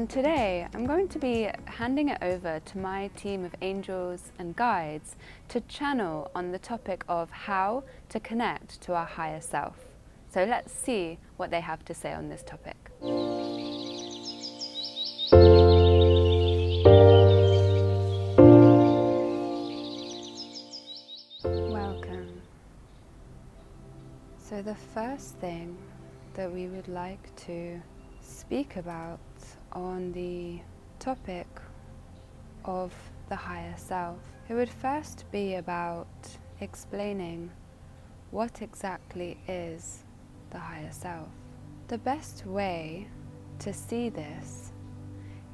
And today I'm going to be handing it over to my team of angels and guides to channel on the topic of how to connect to our higher self. So let's see what they have to say on this topic. Welcome. So the first thing that we would like to speak about on the topic of the higher self, it would first be about explaining what exactly is the higher self. The best way to see this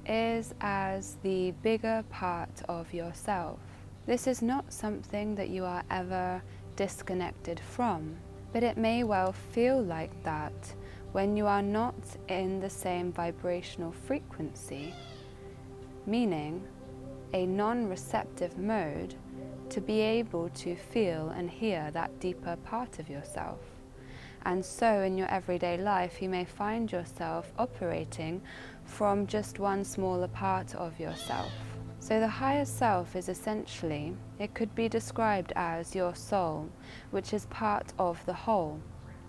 is as the bigger part of yourself. This is not something that you are ever disconnected from, but it may well feel like that when you are not in the same vibrational frequency, meaning a non-receptive mode, to be able to feel and hear that deeper part of yourself. And so in your everyday life you may find yourself operating from just one smaller part of yourself. So the higher self is essentially, it could be described as your soul, which is part of the whole.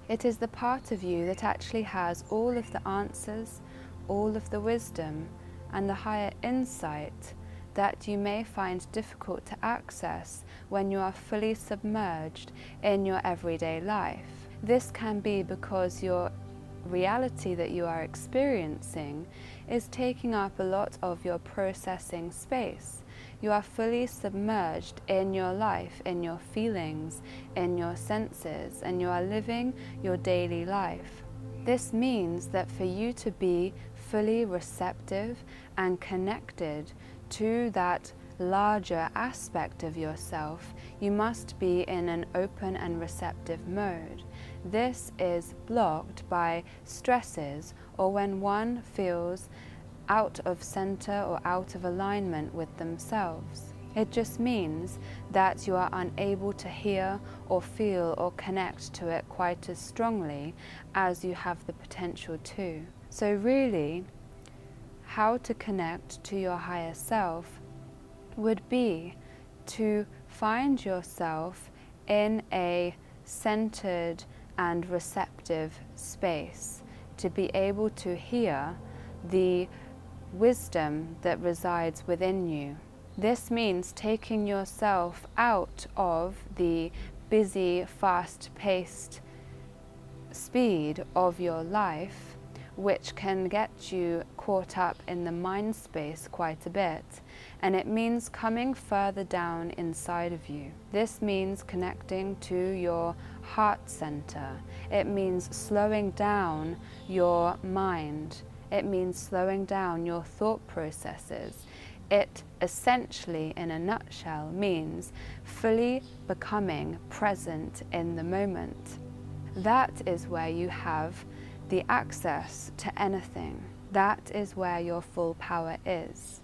It is the part of you that actually has all of the answers, all of the wisdom, and the higher insight that you may find difficult to access when you are fully submerged in your everyday life. This can be because your reality that you are experiencing is taking up a lot of your processing space. You are fully submerged in your life, in your feelings, in your senses, and you are living your daily life. This means that for you to be fully receptive and connected to that larger aspect of yourself, you must be in an open and receptive mode. This is blocked by stresses or when one feels out of center or out of alignment with themselves. It just means that you are unable to hear or feel or connect to it quite as strongly as you have the potential to. So really, how to connect to your higher self would be to find yourself in a centered and receptive space, to be able to hear the wisdom that resides within you. This means taking yourself out of the busy, fast-paced speed of your life, which can get you caught up in the mind space quite a bit. And it means coming further down inside of you. This means connecting to your heart center. It means slowing down your mind. It means slowing down your thought processes. It essentially, in a nutshell, means fully becoming present in the moment. That is where you have the access to anything. That is where your full power is.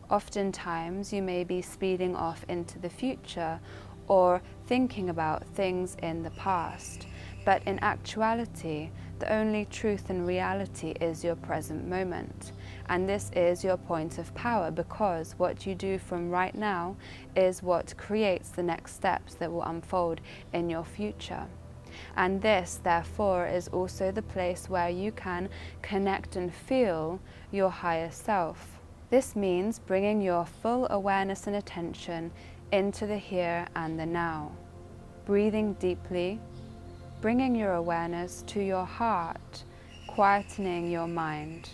Oftentimes you may be speeding off into the future or thinking about things in the past, but in actuality, the only truth and reality is your present moment. And this is your point of power, because what you do from right now is what creates the next steps that will unfold in your future. And this, therefore, is also the place where you can connect and feel your higher self. This means bringing your full awareness and attention into the here and the now. Breathing deeply, bringing your awareness to your heart, quietening your mind,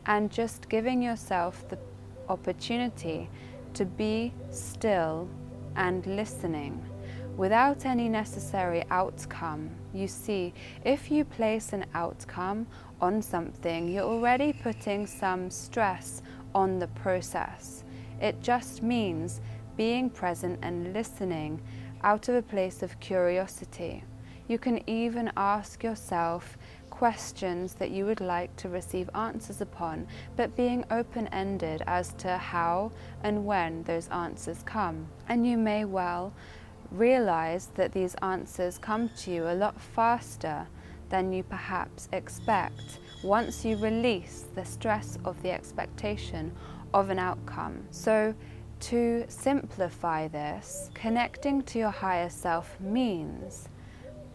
and just giving yourself the opportunity to be still and listening without any necessary outcome. You see, if you place an outcome on something, you're already putting some stress on the process. It just means being present and listening out of a place of curiosity. You can even ask yourself questions that you would like to receive answers upon, but being open-ended as to how and when those answers come. And you may well realize that these answers come to you a lot faster than you perhaps expect once you release the stress of the expectation of an outcome. So to simplify this, connecting to your higher self means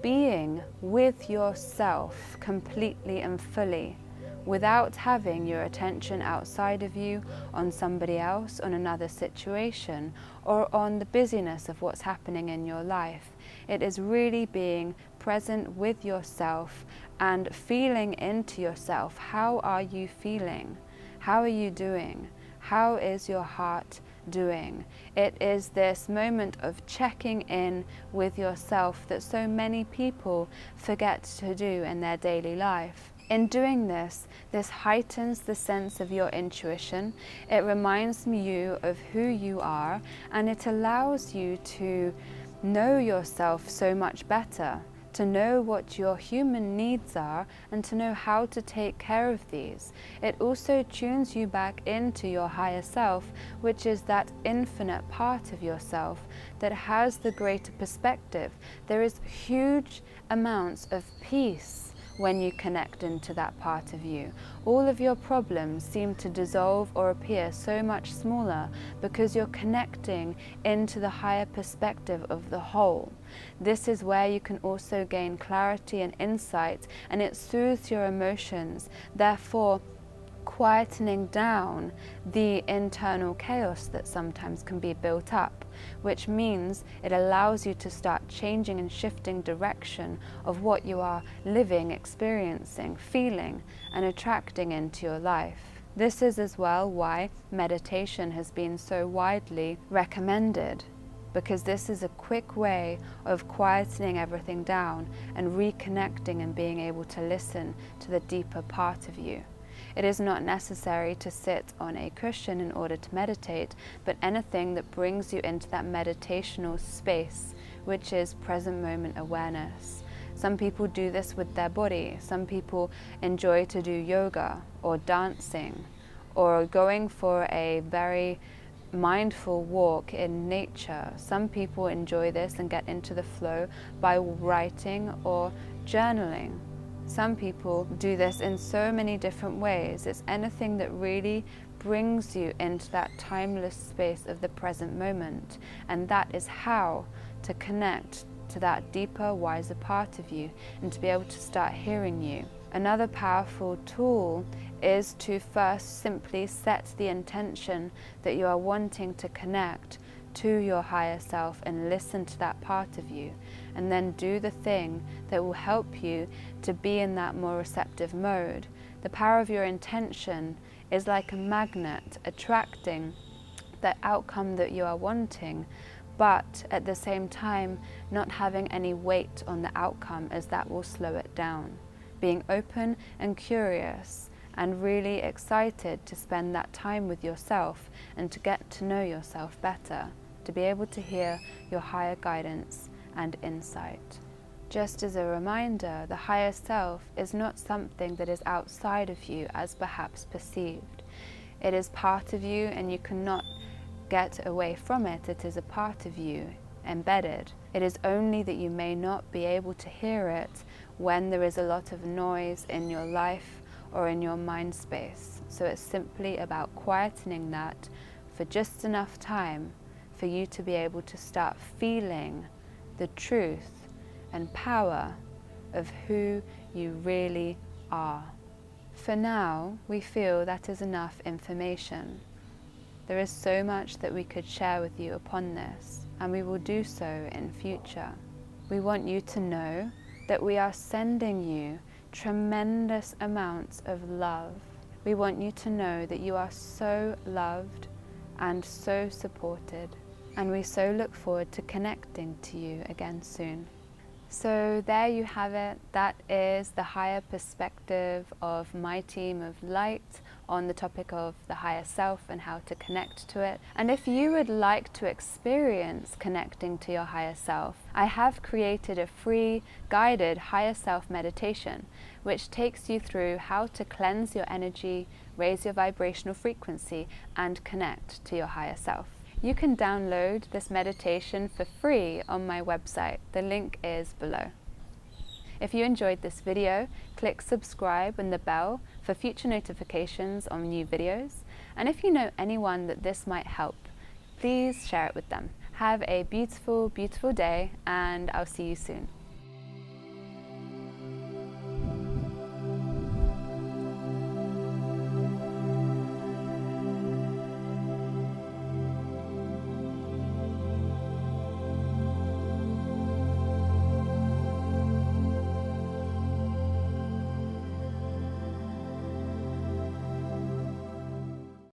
being with yourself completely and fully, without having your attention outside of you, on somebody else, on another situation, or on the busyness of what's happening in your life. It is really being present with yourself and feeling into yourself. How are you feeling? How are you doing? How is your heart doing? It is this moment of checking in with yourself that so many people forget to do in their daily life. In doing this, this heightens the sense of your intuition. It reminds you of who you are, and it allows you to know yourself so much better, to know what your human needs are and to know how to take care of these. It also tunes you back into your higher self, which is that infinite part of yourself that has the greater perspective. There is huge amounts of peace when you connect into that part of you. All of your problems seem to dissolve or appear so much smaller because you're connecting into the higher perspective of the whole. This is where you can also gain clarity and insight, and it soothes your emotions, therefore quietening down the internal chaos that sometimes can be built up, which means it allows you to start changing and shifting direction of what you are living, experiencing, feeling, and attracting into your life. This is as well why meditation has been so widely recommended, because this is a quick way of quietening everything down and reconnecting and being able to listen to the deeper part of you. It is not necessary to sit on a cushion in order to meditate, but anything that brings you into that meditational space, which is present moment awareness. Some people do this with their body. Some people enjoy to do yoga or dancing or going for a very mindful walk in nature. Some people enjoy this and get into the flow by writing or journaling. Some people do this in so many different ways. It's anything that really brings you into that timeless space of the present moment. And that is how to connect to that deeper, wiser part of you and to be able to start hearing you. Another powerful tool is to first simply set the intention that you are wanting to connect to your higher self and listen to that part of you, and then do the thing that will help you to be in that more receptive mode. The power of your intention is like a magnet attracting the outcome that you are wanting, but at the same time not having any weight on the outcome, as that will slow it down. Being open and curious and really excited to spend that time with yourself and to get to know yourself better, to be able to hear your higher guidance and insight. Just as a reminder, the higher self is not something that is outside of you as perhaps perceived. It is part of you and you cannot get away from it. It is a part of you, embedded. It is only that you may not be able to hear it when there is a lot of noise in your life or in your mind space. So it's simply about quietening that for just enough time for you to be able to start feeling the truth and power of who you really are. For now, we feel that is enough information. There is so much that we could share with you upon this, and we will do so in future. We want you to know that we are sending you tremendous amounts of love. We want you to know that you are so loved and so supported, and we so look forward to connecting to you again soon. So there you have it. That is the higher perspective of my team of light on the topic of the higher self and how to connect to it. And if you would like to experience connecting to your higher self, I have created a free guided higher self meditation which takes you through how to cleanse your energy, raise your vibrational frequency, and connect to your higher self. You can download this meditation for free on my website. The link is below. If you enjoyed this video, click subscribe and the bell for future notifications on new videos. And if you know anyone that this might help, please share it with them. Have a beautiful, beautiful day, and I'll see you soon.